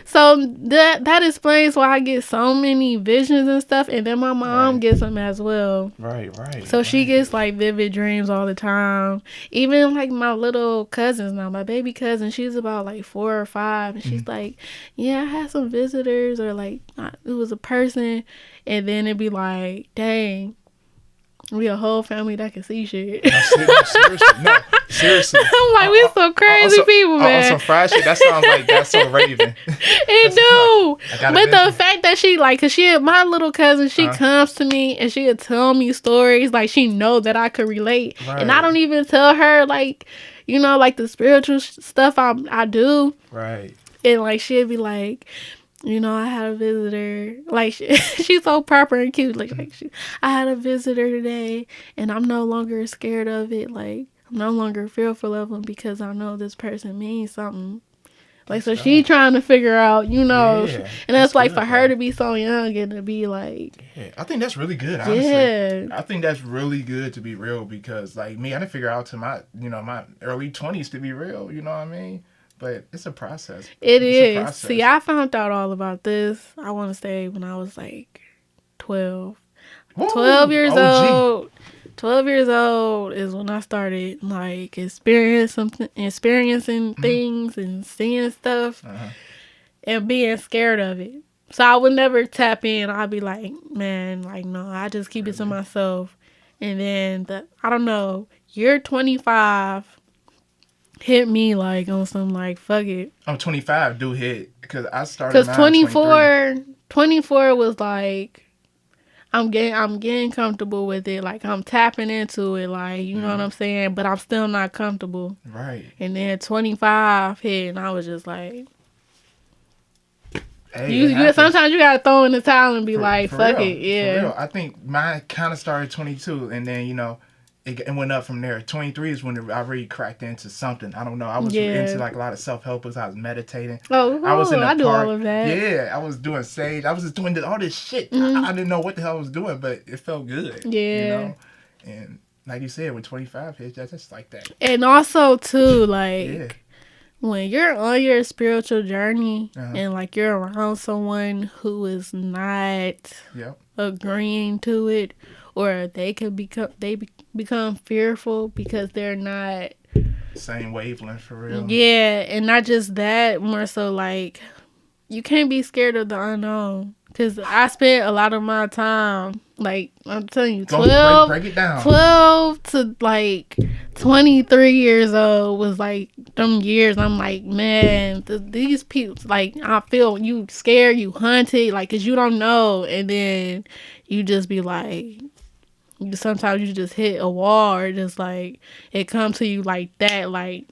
S1: so that explains why I get so many visions and stuff. And then my mom gets them as well. Right. So she gets, like, vivid dreams all the time. Even, like, my little cousins now, my baby cousin, she's about, like, 4 or 5. And she's like, yeah, I had some visitors, or, like, it was a person. And then it'd be like, dang, we a whole family that can see shit. No, seriously. I'm like, we so crazy people, man.
S2: On some fried shit, that sounds like that's so Raven.
S1: It do. But the fact that she, like, cause my little cousin, she comes to me and she'll tell me stories, like, she know that I could relate. Right. And I don't even tell her, like, you know, like, the spiritual stuff I do. Right. And, like, she'll be like, you know, I had a visitor. Like, she's so proper and cute. Like I had a visitor today, and I'm no longer scared of it. Like, I'm no longer fearful of them because I know this person means something. Like, so she trying to figure out, you know, and that's like, for her to be so young and to be like,
S2: I think that's really good. Honestly, I think that's really good, to be real, because, like, me, I didn't figure out to my early 20s, to be real. You know what I mean? But it's a process.
S1: It is. See, I found out all about this, I want to say, when I was like 12. Woo, 12 years old. 12 years old is when I started, like, experiencing things and seeing stuff and being scared of it. So I would never tap in. I'd be like, man, like, no, I just keep it to myself. And then, I don't know, year 25... hit me, like, on some, like, fuck it.
S2: I'm 25, do hit, because I started. Because
S1: 24 was like, I'm getting comfortable with it, like, I'm tapping into it, like, you know what I'm saying, but I'm still not comfortable. Right. And then 25 hit, and I was just like, hey, sometimes you gotta throw in the towel and be fuck it, yeah.
S2: For real. I think mine kind of started 22, and then, you know, it went up from there. 23 is when I really cracked into something. I don't know. I was into, like, a lot of self-help books. I was meditating. I was in the park.
S1: Do all of that.
S2: Yeah, I was doing sage. I was just doing all this shit. I didn't know what the hell I was doing, but it felt good. Yeah. You know? And like you said, with 25 hits, that's just like that.
S1: And also, too, like, when you're on your spiritual journey and, like, you're around someone who is not agreeing to it, or they could become fearful because they're not
S2: same wavelength, for real.
S1: Yeah, and not just that, more so, like, you can't be scared of the unknown. Because I spent a lot of my time, like, I'm telling you, 12,
S2: break it down.
S1: 12 to, like, 23 years old was, like, them years. I'm like, man, these people, like, I feel you scared, you hunted, like, because you don't know. And then you just be like, sometimes you just hit a wall, or just, like, it comes to you like that, like,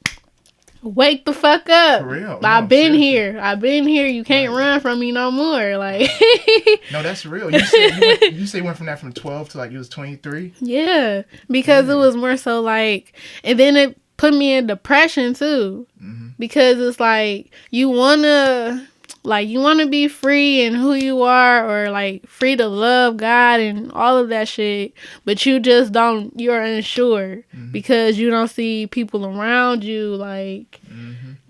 S1: wake the fuck up.
S2: For real.
S1: I've been here. You can't run from me no more. Like,
S2: no, that's real. You say you went from that from 12 to, like, you was 23?
S1: Yeah, because it was more so, like, and then it put me in depression too. Because it's like, you wanna, like, you want to be free in who you are, or like free to love God and all of that shit, but you just don't, you're unsure because you don't see people around you like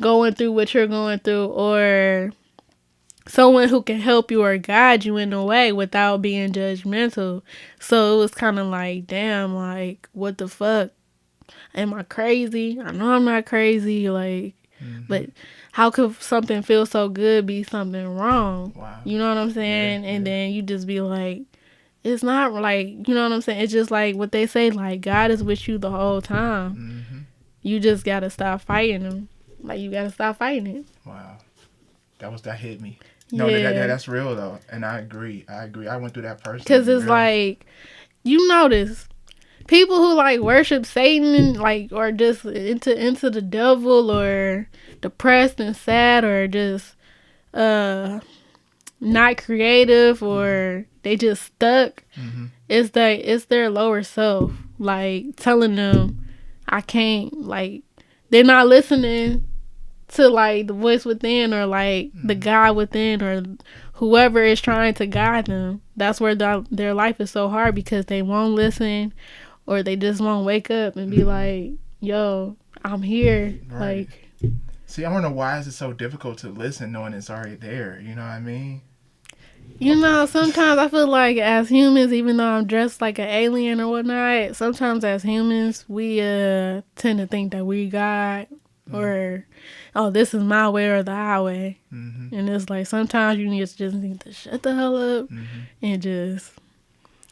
S1: going through what you're going through, or someone who can help you or guide you in a way without being judgmental. So it was kind of like, damn, like, what the fuck? Am I crazy? I know I'm not crazy, like, but how could something feel so good be something wrong?
S2: Wow.
S1: You know what I'm saying? And then you just be like, it's not like, you know what I'm saying? It's just like what they say, like, God is with you the whole time. You just got to stop fighting him. Like, you got to stop fighting it.
S2: Wow. That hit me. No, that's real, though. And I agree. I went through that personally.
S1: Because it's like, you notice, people who like worship Satan, like, or just into the devil, or depressed and sad, or just not creative, or they just stuck. It's their lower self, like, telling them, I can't, like, they're not listening to like the voice within, or like the God within, or whoever is trying to guide them. That's where their life is so hard, because they won't listen, or they just won't wake up and be like, yo, I'm here.
S2: Right.
S1: Like,
S2: see, I don't know why is it so difficult to listen knowing it's already there. You know what I mean?
S1: You know, sometimes I feel like as humans, even though I'm dressed like an alien or whatnot, sometimes as humans we tend to think that we God, or oh, this is my way or the highway. And it's like, sometimes you just need to shut the hell up and just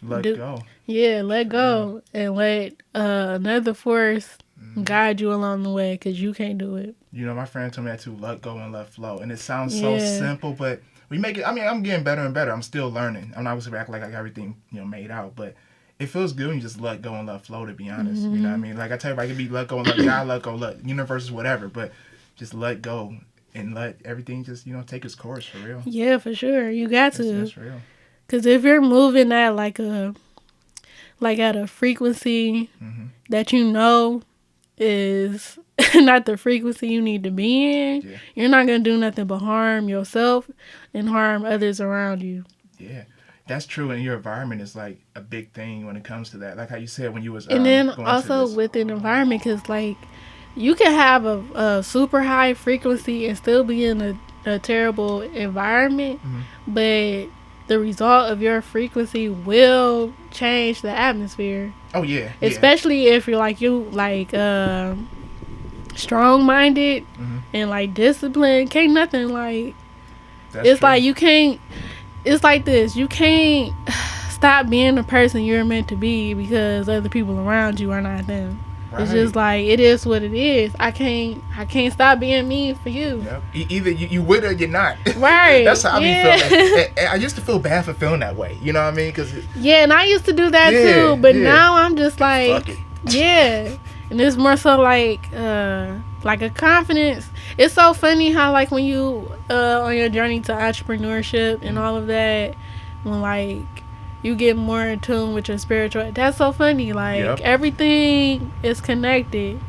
S2: let go.
S1: Yeah, let go and let another force guide you along the way, because you can't do it.
S2: You know, my friend told me that too, let go and let flow. And it sounds so simple, but we make it, I mean, I'm getting better and better. I'm still learning. I'm not going to act like I got everything, you know, made out, but it feels good when you just let go and let flow, to be honest. You know what I mean? Like I tell you, I can be let go and let God, let go, let universe, whatever, but just let go and let everything just, you know, take its course, for real.
S1: Yeah, for sure. You got to.
S2: That's real.
S1: Because if you're moving at like at a frequency that you know is not the frequency you need to be in, you're not going to do nothing but harm yourself and harm others around you.
S2: Yeah. That's true, and your environment is like a big thing when it comes to that. Like how you said when you was
S1: and then also with an environment, because like you can have a super high frequency and still be in a terrible environment, but the result of your frequency will change the atmosphere.
S2: Oh yeah.
S1: Especially if you're like strong-minded and like disciplined. Can't nothing like. That's it's true. Like you can't. It's like this. You can't stop being the person you're meant to be because other people around you are not them. Right. It's just like, it is what it is. I can't stop being me for you.
S2: Yep. Either you with or you're not.
S1: Right.
S2: That's how I be feeling. I used to feel bad for feeling that way. You know what I mean?
S1: And I used to do that too. But now I'm just like, fuck it. And it's more so like a confidence. It's so funny how like when you on your journey to entrepreneurship and all of that, when like you get more in tune with your spiritual, that's so funny. Like everything is connected.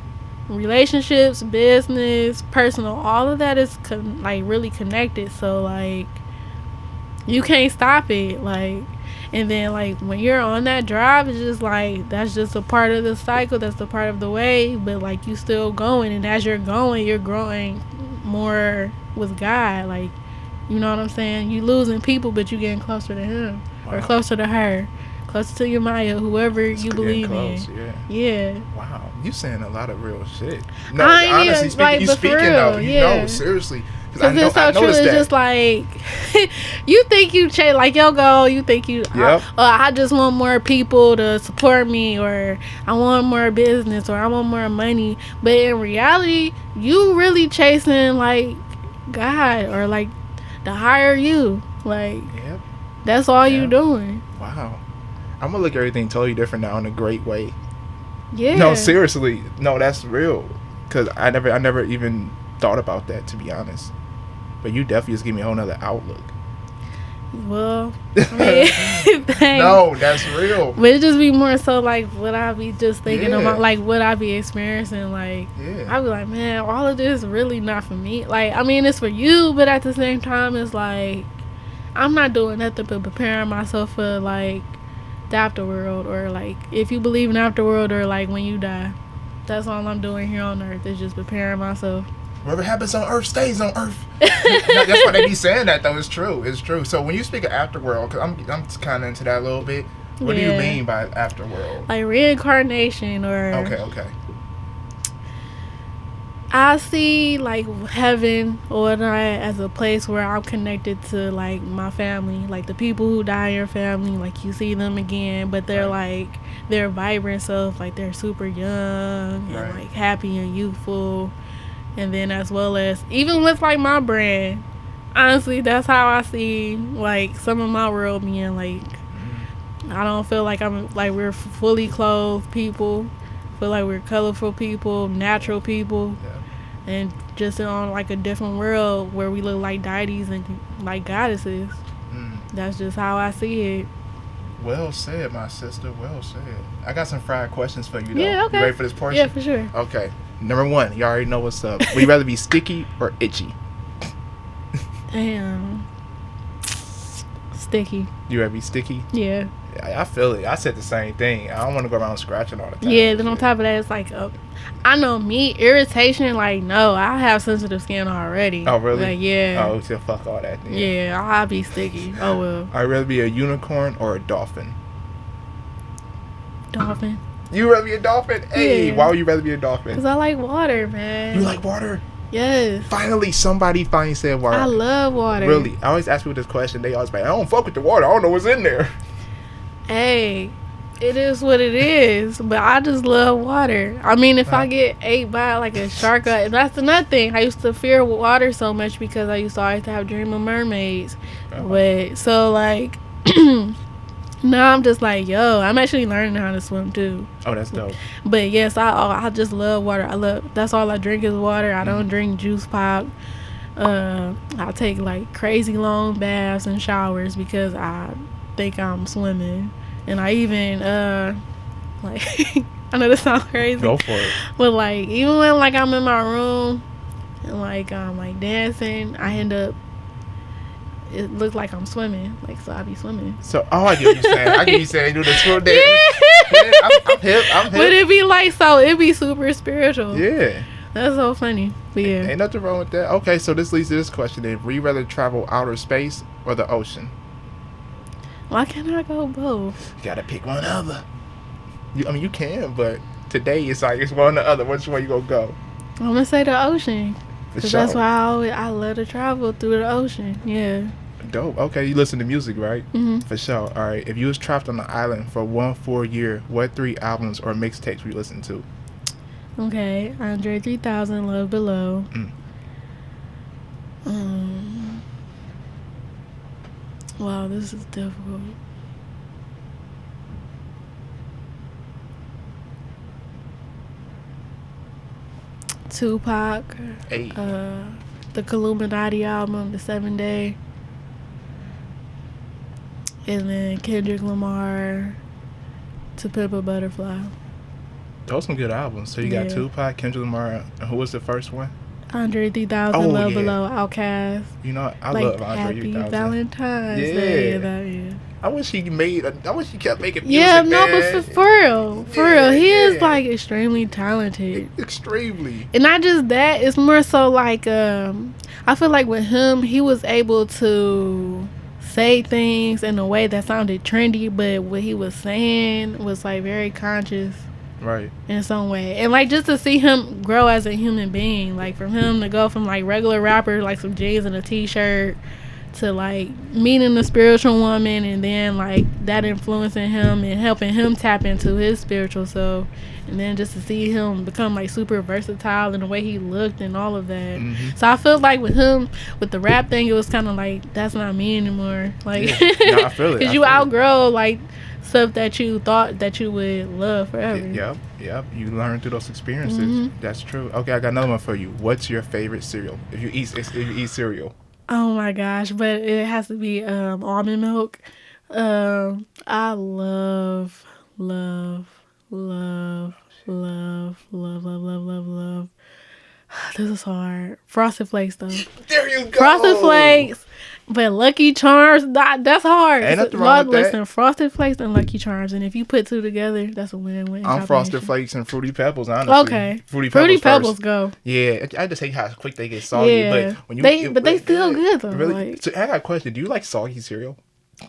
S1: Relationships, business, personal, all of that is like really connected. So like you can't stop it. Like, and then like when you're on that drive, it's just like that's just a part of the cycle, that's a part of the way. But like you still going, and as you're going, you're growing more with God. Like, you know what I'm saying? You losing people, but you getting closer to him. Wow. Or closer to her, closer to your Maya, whoever you believe in. Yeah.
S2: Wow, you saying a lot of real shit. No, honestly speaking, like, you speaking though. You know, seriously.
S1: Because it's so true. It's just like you think you change, like your goal. You think you. I just want more people to support me, or I want more business, or I want more money. But in reality, you really chasing like God, or like the higher you. Like that's all you doing.
S2: Wow, I'm gonna look at everything totally different now in a great way.
S1: Yeah.
S2: No, seriously, no, that's real. Because I never even thought about that, to be honest. But you definitely just give me a whole nother outlook.
S1: Well, I mean,
S2: no, that's real.
S1: But it just be more so like what I be just thinking about, like what I be experiencing. Like, I be like, man, all of this really not for me. Like, I mean, it's for you, but at the same time, it's like I'm not doing nothing but preparing myself for like the afterworld, or like if you believe in afterworld, or like when you die. That's all I'm doing here on Earth is just preparing myself.
S2: Whatever happens on Earth stays on Earth. That's why they be saying that, though. It's true. It's true. So when you speak of afterworld, because I'm kind of into that a little bit. What do you mean by afterworld?
S1: Like reincarnation, or
S2: okay.
S1: I see like heaven or not as a place where I'm connected to like my family, like the people who die in your family. Like you see them again, but they're like they're vibrant self, like they're super young and like happy and youthful. And then as well as even with like my brand, honestly, that's how I see like some of my world being like. I don't feel like I'm like we're fully clothed people. I feel like we're colorful people, natural people, and just on like a different world where we look like deities and like goddesses. That's just how I see it.
S2: Well said, my sister. Well said. I got some fried questions for you, though.
S1: Yeah, okay.
S2: You ready for this portion?
S1: Yeah, for sure.
S2: Okay. Number one, you already know what's up. Would you rather be sticky or itchy?
S1: Damn. Sticky.
S2: You rather be sticky?
S1: Yeah.
S2: I feel it. I said the same thing. I don't want to go around scratching all the time.
S1: Yeah, then on top of that, it's like, I know me, irritation, like, no, I have sensitive skin already.
S2: Oh, really?
S1: Like, yeah.
S2: Oh, so fuck all that then.
S1: Yeah, I'll be sticky. Oh, well.
S2: I'd rather be a unicorn or a dolphin?
S1: Dolphin.
S2: You rather be a dolphin? Hey,
S1: yeah.
S2: Why would you rather be a dolphin?
S1: Because I like water, man.
S2: You like water?
S1: Yes.
S2: Finally, somebody said water.
S1: I love water.
S2: Really? I always ask people this question. They always say, I don't fuck with the water. I don't know what's in there.
S1: Hey, it is what it is. But I just love water. I mean, if I get ate by like a shark, that's another thing. I used to fear water so much because I used to always have dream of mermaids. But so like... now I'm just like, yo, I'm actually learning how to swim too.
S2: Oh, that's dope.
S1: But yes, I just love water. That's all I drink is water. I don't drink juice pop. I take like crazy long baths and showers because I think I'm swimming. And I even like I know this sounds crazy.
S2: Go for it.
S1: But like even when like I'm in my room and like I'm like dancing, I end up it looks like I'm swimming, like so I be swimming.
S2: So, I get what you're saying. I get you saying do the swim dance. Yeah, I'm hip.
S1: But it be like it be super spiritual.
S2: Yeah,
S1: that's so funny. But yeah,
S2: ain't nothing wrong with that. Okay, so this leads to this question: then, would you rather travel outer space or the ocean?
S1: Why can't I go both?
S2: You gotta pick one or the other. You can, but today it's like it's one or the other. Which way you gonna go?
S1: I'm gonna say the ocean.
S2: For sure.
S1: That's why I love to travel through the ocean. Yeah.
S2: Dope. Okay, you listen to music, right?
S1: Mm-hmm.
S2: For sure. All right. If you was trapped on an island for 1 full year, what 3 albums or mixtapes would you listen to?
S1: Okay, Andre 3000, Love Below. Wow, this is difficult. Tupac,
S2: Hey.
S1: the Illuminati album, the 7 Day, and then Kendrick Lamar, To Pimp a Butterfly.
S2: Those some good albums. So you got Tupac, Kendrick Lamar, and who was the first one?
S1: Andre 3000, Love Below, Outkast.
S2: You know, I
S1: like
S2: love Andre 3000.
S1: Happy Valentine's Day.
S2: I wish he kept making music.
S1: Yeah, no,
S2: man.
S1: but for real, he is like extremely talented.
S2: Extremely.
S1: And not just that, it's more so like I feel like with him, he was able to say things in a way that sounded trendy, but what he was saying was like very conscious.
S2: Right.
S1: In some way. And like just to see him grow as a human being, like from him to go from like regular rapper, like some jeans and a t-shirt, to like meeting a spiritual woman, and then like that influencing him and helping him tap into his spiritual self, and then just to see him become like super versatile in the way he looked and all of that. So I feel like with him, with the rap thing, it was kind of like, that's not me anymore, like
S2: no, I feel it.
S1: because you outgrow like stuff that you thought that you would love forever.
S2: Yep. You learn through those experiences. That's true. Okay, I got another one for you. What's your favorite cereal? If you eat cereal.
S1: Oh my gosh, but it has to be almond milk. I love, love, love, love, love, love, love, love, love. This is hard. Frosted Flakes though.
S2: There you go.
S1: Frosted Flakes. But Lucky Charms, that's hard.
S2: Ain't nothing wrong with that.
S1: Listen, Frosted Flakes and Lucky Charms, and if you put two together, that's a win-win.
S2: I'm Frosted Flakes and Fruity Pebbles, honestly.
S1: Okay. Fruity Pebbles go.
S2: Yeah, I just hate how quick they get soggy.
S1: Yeah.
S2: But when you,
S1: they still good though.
S2: Really? So I got a question. Do you like soggy cereal?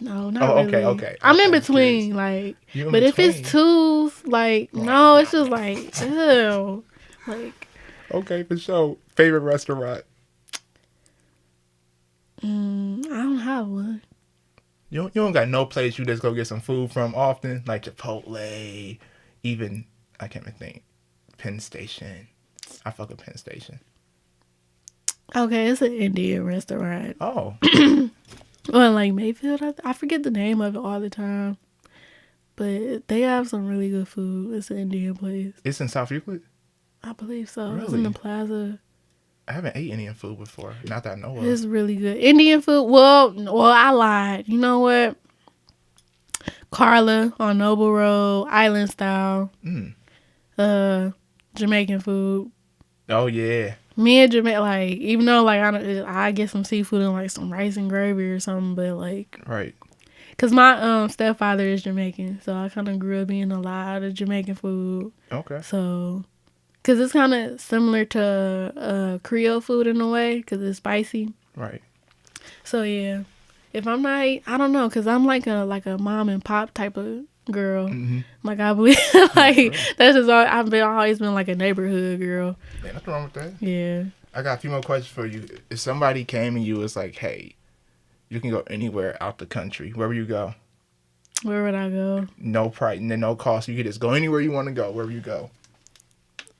S1: No, not really.
S2: Okay.
S1: I'm in between, like, but if it's two, like, no, it's just like, ew, like.
S2: Okay, for sure. Favorite restaurant?
S1: I don't have one.
S2: You don't got no place you just go get some food from often, like Chipotle, even I can't even think. Penn Station. I fuck with Penn Station.
S1: Okay, it's an Indian restaurant.
S2: Oh.
S1: Well, like Mayfield, I forget the name of it all the time, but they have some really good food. It's an Indian place.
S2: It's in South Euclid?
S1: I believe so.
S2: Really?
S1: It's in the plaza.
S2: I haven't ate Indian food before. Not that I know of.
S1: It's really good. Indian food. Well, I lied. You know what? Carla on Noble Road, Island Style. Jamaican food.
S2: Oh yeah.
S1: Me and Jamaican, like, even though like I get some seafood and like some rice and gravy or something, but like,
S2: right.
S1: Cause my stepfather is Jamaican, so I kind of grew up eating a lot of Jamaican food.
S2: Okay.
S1: So. Because it's kind of similar to Creole food in a way, because it's spicy.
S2: Right.
S1: So, yeah. If I'm not, I don't know, because I'm like a mom and pop type of girl. Mm-hmm. Like, I believe, like, that's just all, I've always been like a neighborhood girl.
S2: Yeah, nothing wrong with that.
S1: Yeah.
S2: I got a few more questions for you. If somebody came and you was like, hey, you can go anywhere out the country, where would you go?
S1: Where would I go?
S2: No price and then no cost. You could just go anywhere you want to go. Where would you go?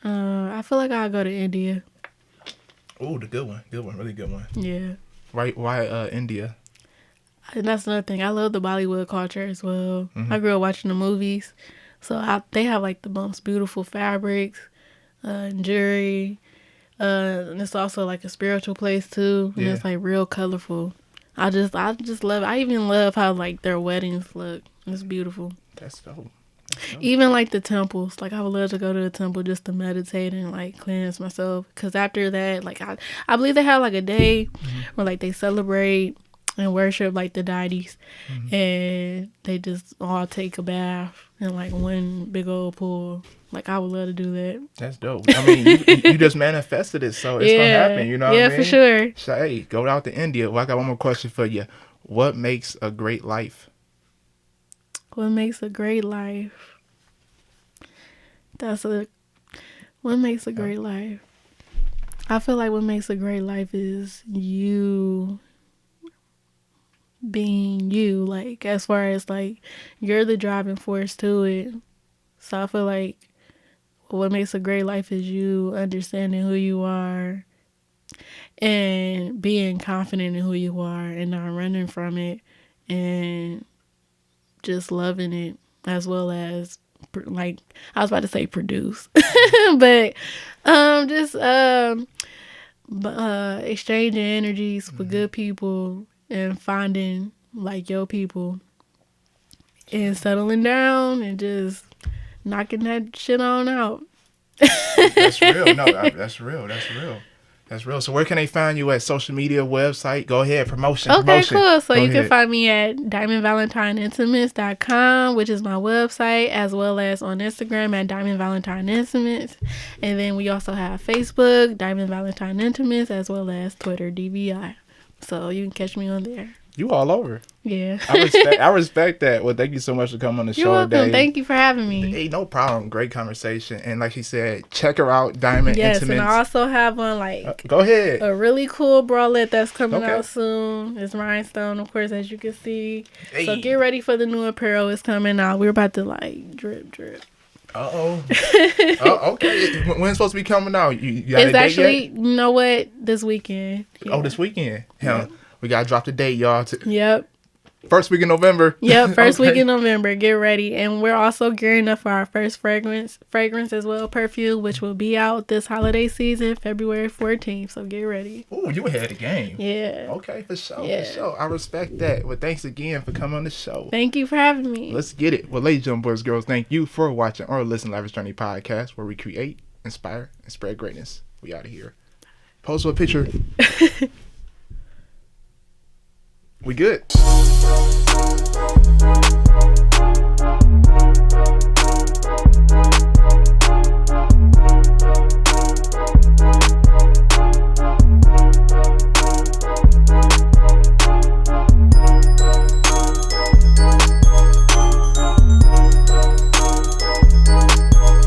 S1: I feel like I'll go to India.
S2: Oh, the good one. Good one. Really good one.
S1: Yeah.
S2: Why India?
S1: And that's another thing. I love the Bollywood culture as well. Mm-hmm. I grew up watching the movies. So they have like the most beautiful fabrics, and jewelry. And it's also like a spiritual place too. And it's like real colorful. I just love it. I even love how like their weddings look. It's beautiful.
S2: That's dope.
S1: Even like the temples, like I would love to go to a temple just to meditate and like cleanse myself. Because after that, like I believe they have like a day where like they celebrate and worship like the deities, and they just all take a bath in like one big old pool. Like I would love to do that.
S2: That's dope. I mean, you just manifested it, so it's gonna happen. You know what I mean?
S1: Yeah, for sure.
S2: So hey, go out to India. Well, I got one more question for you. What makes a great life?
S1: What makes a great life? What makes a great life? I feel like what makes a great life is you being you. Like, as far as, like, you're the driving force to it. So I feel like what makes a great life is you understanding who you are and being confident in who you are and not running from it and just loving it, as well as like I was about to say produce, but just exchanging energies with good people and finding like your people and settling down and just knocking that shit on out.
S2: That's real. No, that's real. That's real. So where can they find you at? Social media, website? Go ahead. Promotion.
S1: Okay, cool. So you
S2: can
S1: find me at DiamondValentineIntimates.com, which is my website, as well as on Instagram at Diamond Valentine Intimates. And then we also have Facebook, Diamond Valentine Intimates, as well as Twitter, DVI. So you can catch me on there.
S2: You all over.
S1: Yeah.
S2: I respect that. Well, thank you so much for coming on the show today.
S1: You're welcome. Thank you for having me.
S2: Hey, no problem. Great conversation. And like she said, check her out, Diamond Intimates.
S1: Yes, and I also have one
S2: go ahead.
S1: A really cool bralette that's coming out soon. It's rhinestone, of course, as you can see. Hey. So get ready for the new apparel. It's coming out. We're about to like drip.
S2: Oh, okay. When's it supposed to be coming out? You got
S1: it's
S2: a date
S1: actually,
S2: yet?
S1: you know what? This weekend.
S2: Yeah. Oh, this weekend. Yeah. We gotta drop the date, y'all.
S1: Yep.
S2: First week in November.
S1: Yeah, first week in November. Get ready. And we're also gearing up for our first fragrance as well, perfume, which will be out this holiday season, February 14th. So get ready.
S2: Oh, you ahead of the game.
S1: Yeah.
S2: Okay, for sure. Yeah. For sure. I respect that. Well, thanks again for coming on the show.
S1: Thank you for having me.
S2: Let's get it. Well, ladies and gentlemen, boys, girls, thank you for watching or listening to Lavish Journey podcast, where we create, inspire, and spread greatness. We out of here. Post a picture. We good.